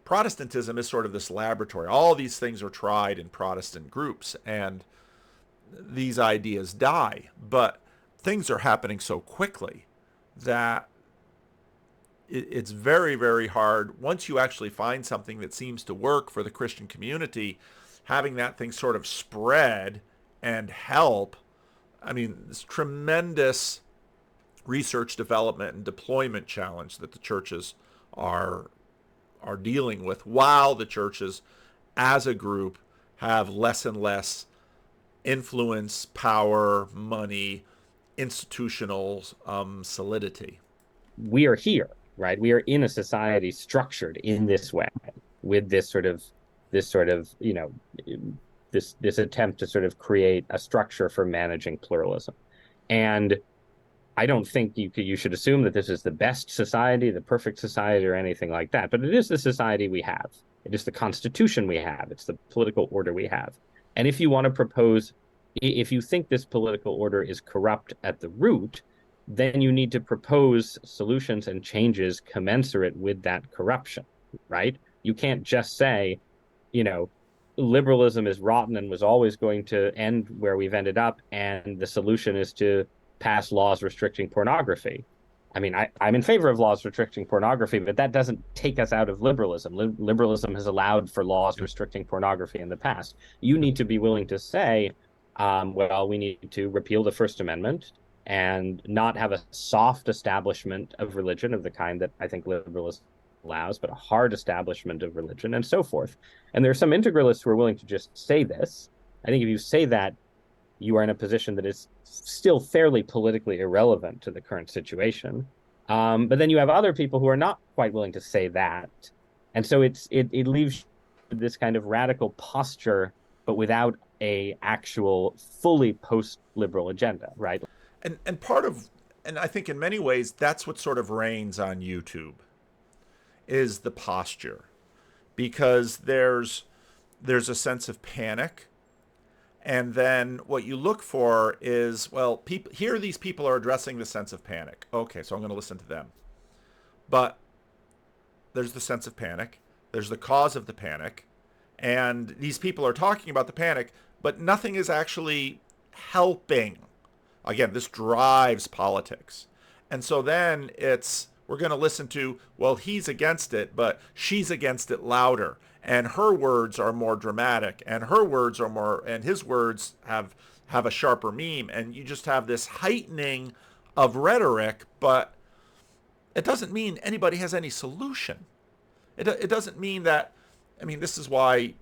Protestantism is sort of this laboratory. All these things are tried in Protestant groups, and these ideas die. But things are happening so quickly that it's very, very hard. Once you actually find something that seems to work for the Christian community, having that thing sort of spread and help, I mean, this tremendous research development and deployment challenge that the churches are dealing with, while the churches as a group have less and less influence, power, money, institutional solidity. We are here, right? We are in a society structured in this way, with this sort of this attempt to sort of create a structure for managing pluralism. And I don't think you should assume that this is the best society, the perfect society, or anything like that. But it is the society we have. It is the constitution we have. It's the political order we have. And if you want to propose, if you think this political order is corrupt at the root, then you need to propose solutions and changes commensurate with that corruption, right? You can't just say, liberalism is rotten and was always going to end where we've ended up, and the solution is to pass laws restricting pornography. I mean, I'm in favor of laws restricting pornography, but that doesn't take us out of liberalism. Liberalism has allowed for laws restricting pornography in the past. You need to be willing to say, we need to repeal the First Amendment and not have a soft establishment of religion of the kind that I think liberalism allows, but a hard establishment of religion and so forth. And there are some integralists who are willing to just say this. I think if you say that, you are in a position that is still fairly politically irrelevant to the current situation. But then you have other people who are not quite willing to say that. And so it leaves this kind of radical posture, but without a actual fully post-liberal agenda, right? And I think in many ways, that's what sort of reigns on YouTube, is the posture. Because there's a sense of panic. And then what you look for is, well, here these people are addressing the sense of panic. Okay, so I'm going to listen to them. But there's the sense of panic. There's the cause of the panic. And these people are talking about the panic, but nothing is actually helping. Again, this drives politics. And so then we're going to listen to, well, he's against it, but she's against it louder. And her words are more dramatic, and his words have a sharper meme, and you just have this heightening of rhetoric, but it doesn't mean anybody has any solution. It doesn't mean that, I mean, this is why,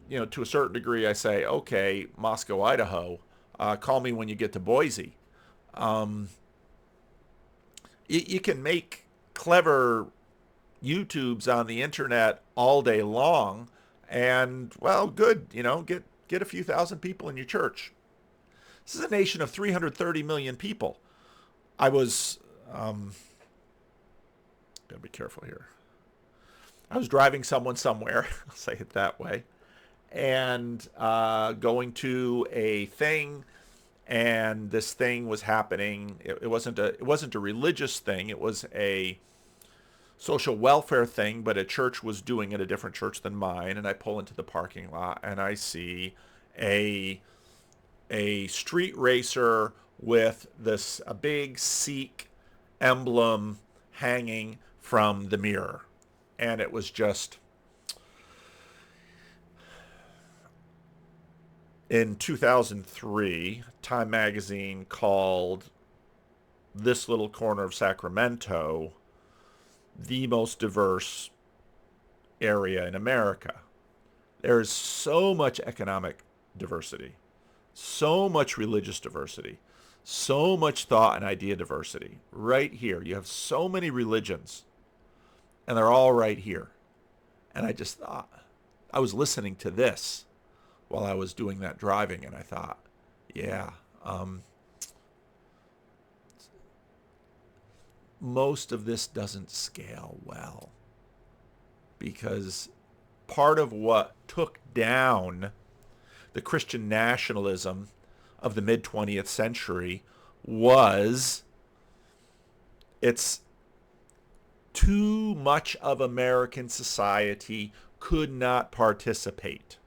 to a certain degree I say, okay, Moscow, Idaho, call me when you get to Boise. You can make clever YouTubes on the internet all day long, and well, good, get a few thousand people in your church. This is a nation of 330 million people. I was gotta be careful here. I was driving someone somewhere, I'll say it that way, and going to a thing, and this thing was happening. It wasn't a religious thing. It was a social welfare thing, but a church was doing it, a different church than mine. And I pull into the parking lot, and I see a street racer with a big Sikh emblem hanging from the mirror. And it was just, in 2003, Time magazine called this little corner of Sacramento the most diverse area in America. There's so much economic diversity, so much religious diversity, so much thought and idea diversity. Right here, you have so many religions, and they're all right here. And I just thought, I was listening to this while I was doing that driving, and I thought, yeah, most of this doesn't scale well, because part of what took down the Christian nationalism of the mid-20th century was it's too much of American society could not participate.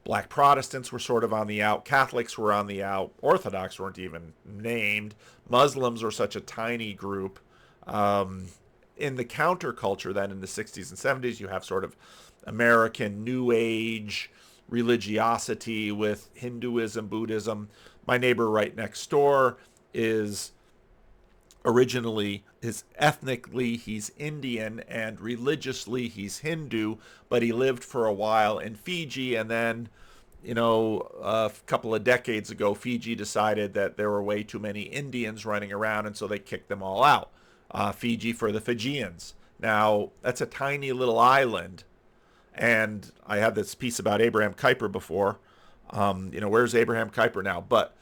Black Protestants were sort of on the out. Catholics were on the out. Orthodox weren't even named. Muslims were such a tiny group. In the counterculture then in the 60s and 70s, you have sort of American New Age religiosity with Hinduism, Buddhism. My neighbor right next door is ethnically he's Indian and religiously he's Hindu, but he lived for a while in Fiji, and then a couple of decades ago Fiji decided that there were way too many Indians running around, and so they kicked them all out. Fiji for the Fijians. Now that's a tiny little island, and I had this piece about Abraham Kuyper before. Where's Abraham Kuyper now? But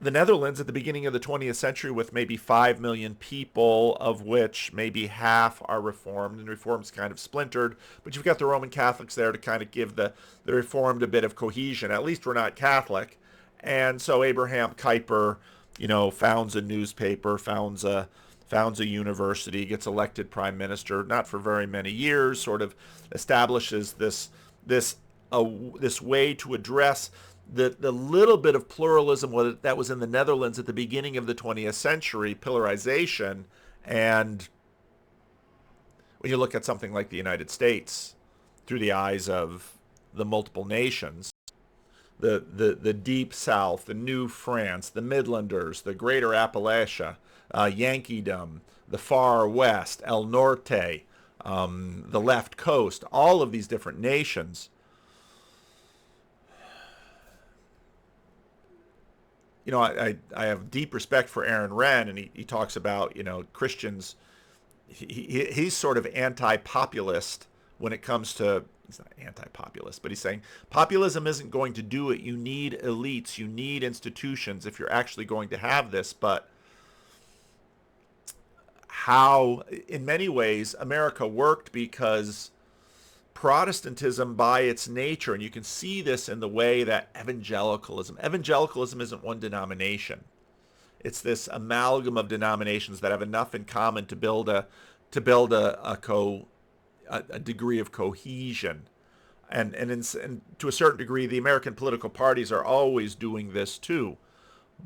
the Netherlands at the beginning of the 20th century, with maybe 5 million people, of which maybe half are Reformed, and Reformed's kind of splintered, but you've got the Roman Catholics there to kind of give the Reformed a bit of cohesion. At least we're not Catholic. And so Abraham Kuyper, founds a newspaper, founds a university, gets elected prime minister, not for very many years, sort of establishes this way to address the little bit of pluralism that was in the Netherlands at the beginning of the 20th century, pillarization. And when you look at something like the United States through the eyes of the multiple nations, the Deep South, the New France, the Midlanders, the Greater Appalachia, Yankeedom, the Far West, El Norte, the Left Coast, all of these different nations, I have deep respect for Aaron Renn, and he talks about, Christians. He's sort of anti-populist when it comes to, he's not anti-populist, but he's saying populism isn't going to do it. You need elites, you need institutions if you're actually going to have this. But how, in many ways, America worked because Protestantism by its nature, and you can see this in the way that evangelicalism isn't one denomination. It's this amalgam of denominations that have enough in common to build a degree of cohesion. And to a certain degree, the American political parties are always doing this too.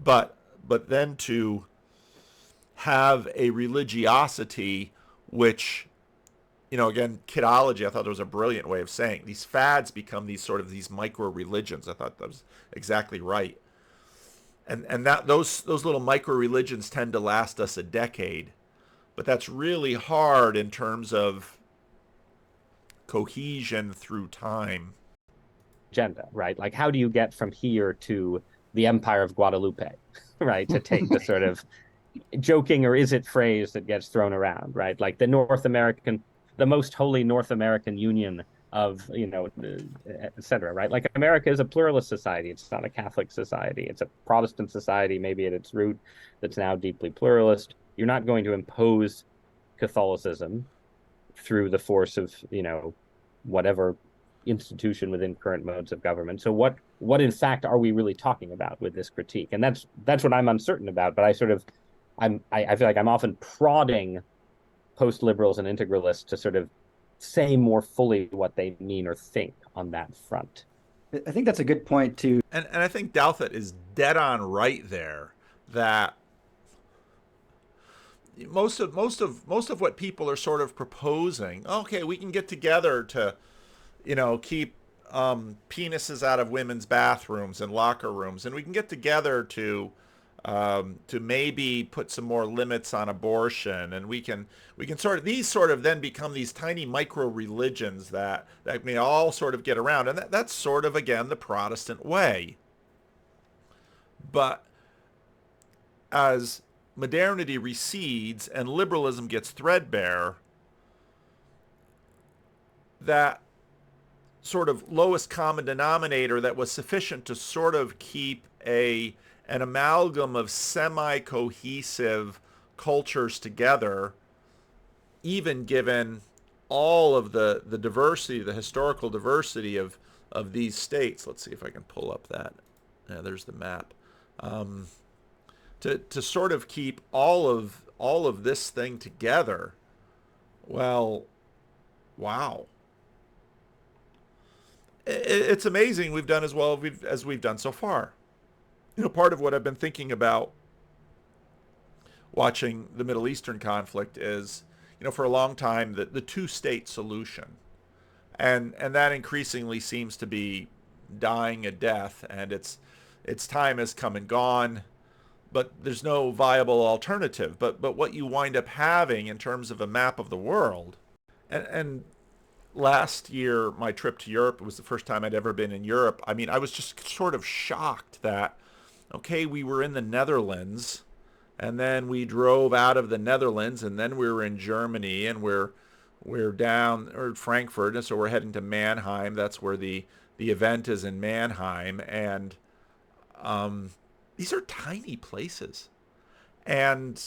But then to have a religiosity which, again, kidology, I thought there was a brilliant way of saying these fads become these micro religions. I thought that was exactly right. And that those little micro religions tend to last us a decade, but that's really hard in terms of cohesion through time. Agenda, right? Like, how do you get from here to the Empire of Guadalupe, right? To take the sort of joking or is it phrase that gets thrown around, right? Like the most holy North American Union of, et cetera, right? Like, America is a pluralist society. It's not a Catholic society. It's a Protestant society, maybe at its root, that's now deeply pluralist. You're not going to impose Catholicism through the force of, whatever institution within current modes of government. So what in fact are we really talking about with this critique? And that's what I'm uncertain about. But I feel like I'm often prodding post-liberals and integralists to sort of say more fully what they mean or think on that front. I think that's a good point too. And I think Douthat is dead on right there, that most of what people are sort of proposing, okay, we can get together to, keep penises out of women's bathrooms and locker rooms, and we can get together to maybe put some more limits on abortion, and we can sort of then become these tiny micro religions that may all sort of get around, and that's sort of, again, the Protestant way. But as modernity recedes and liberalism gets threadbare, that sort of lowest common denominator that was sufficient to sort of keep an amalgam of semi-cohesive cultures together, even given all of the diversity, the historical diversity of these states. Let's see if I can pull up that. Yeah, there's the map. To sort of keep all of this thing together. Well, wow. It's amazing we've done as well as we've done so far. Part of what I've been thinking about watching the Middle Eastern conflict is, for a long time, the two-state solution. And that increasingly seems to be dying a death, and its time has come and gone, but there's no viable alternative. But what you wind up having in terms of a map of the world, and last year, my trip to Europe, it was the first time I'd ever been in Europe. I mean, I was just sort of shocked that, okay, we were in the Netherlands, and then we drove out of the Netherlands, and then we were in Germany, and we're down, or Frankfurt, and so we're heading to Mannheim. That's where the event is, in Mannheim, and these are tiny places. And,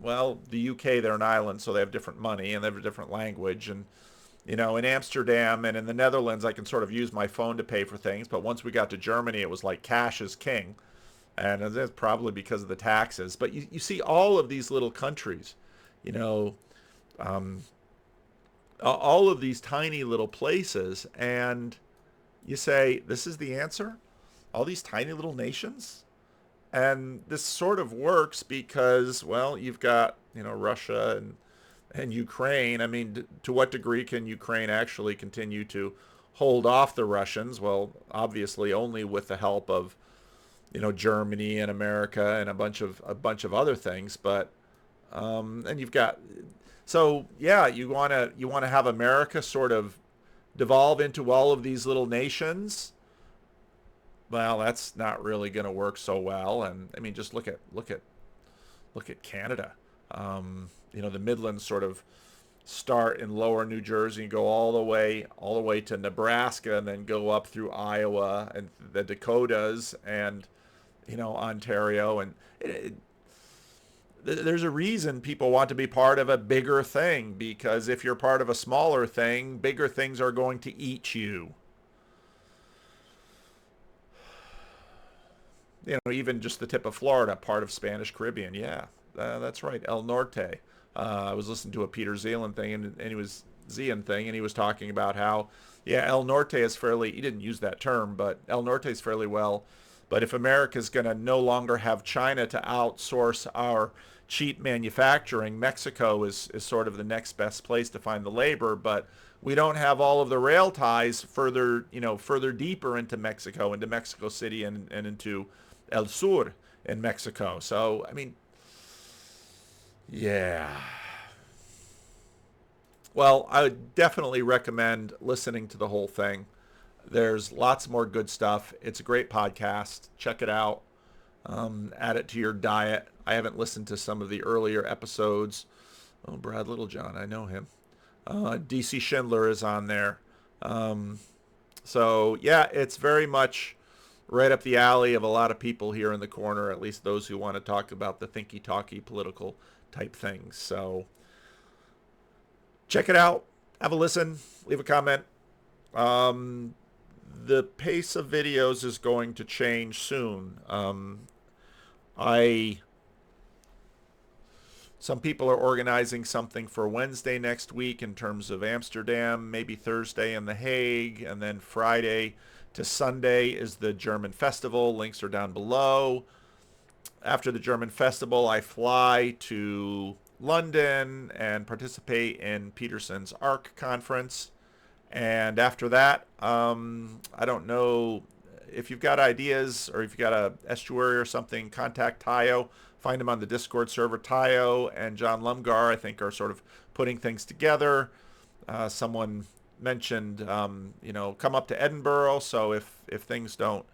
well, the UK, they're an island, so they have different money, and they have a different language, and in Amsterdam and in the Netherlands, I can sort of use my phone to pay for things. But once we got to Germany, it was like cash is king. And that's probably because of the taxes. But you see all of these little countries, all of these tiny little places. And you say, this is the answer? All these tiny little nations? And this sort of works because, well, you've got, Russia and Ukraine. I mean, to what degree can Ukraine actually continue to hold off the Russians? Well, obviously only with the help of, Germany and America and a bunch of other things. But and you've got, so yeah, you want to have America sort of devolve into all of these little nations. Well, that's not really going to work so well. And I mean, just look at Canada. The Midlands sort of start in lower New Jersey and go all the way to Nebraska, and then go up through Iowa and the Dakotas and Ontario. And there's a reason people want to be part of a bigger thing, because if you're part of a smaller thing, bigger things are going to eat you. Even just the tip of Florida, part of Spanish Caribbean. Yeah, that's right, El Norte. I was listening to a Peter Zeeland thing, and he was talking about how, yeah, El Norte is fairly, he didn't use that term, but El Norte is fairly well. But if America's going to no longer have China to outsource our cheap manufacturing, Mexico is sort of the next best place to find the labor. But we don't have all of the rail ties further deeper into Mexico City, and into El Sur in Mexico. So, I mean, yeah. Well, I would definitely recommend listening to the whole thing. There's lots more good stuff. It's a great podcast. Check it out. Add it to your diet. I haven't listened to some of the earlier episodes. Oh, Brad Littlejohn, I know him. DC Schindler is on there. So, yeah, it's very much right up the alley of a lot of people here in the corner, at least those who want to talk about the thinky-talky political type things. So check it out. Have a listen. Leave a comment. The pace of videos is going to change soon. Some people are organizing something for Wednesday next week in terms of Amsterdam, maybe Thursday in The Hague, and then Friday to Sunday is the German festival. Links are down below. After the German festival, I fly to London and participate in Peterson's ARC conference. And after that, I don't know if you've got ideas, or if you've got a estuary or something, contact Tayo. Find him on the Discord server. Tayo and John Lumgar, I think, are sort of putting things together. Someone mentioned, come up to Edinburgh. So if things don't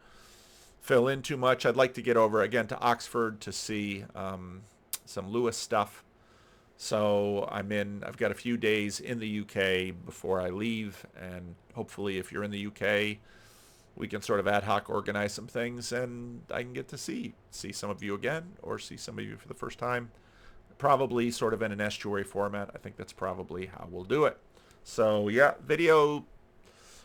fill in too much, I'd like to get over again to Oxford to see some Lewis stuff. So I've got a few days in the UK before I leave, and hopefully if you're in the UK, we can sort of ad hoc organize some things, and I can get to see some of you again, or see some of you for the first time. probably sort of in an estuary format. I think that's probably how we'll do it. So yeah, video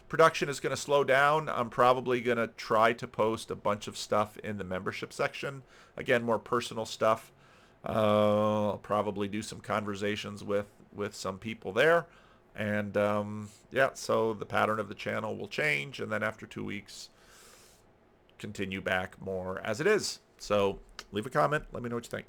production is going to slow down. I'm probably going to try to post a bunch of stuff in the membership section. Again, more personal stuff. I'll probably do some conversations with some people there. And yeah, so the pattern of the channel will change. And then after 2 weeks, continue back more as it is. So leave a comment. Let me know what you think.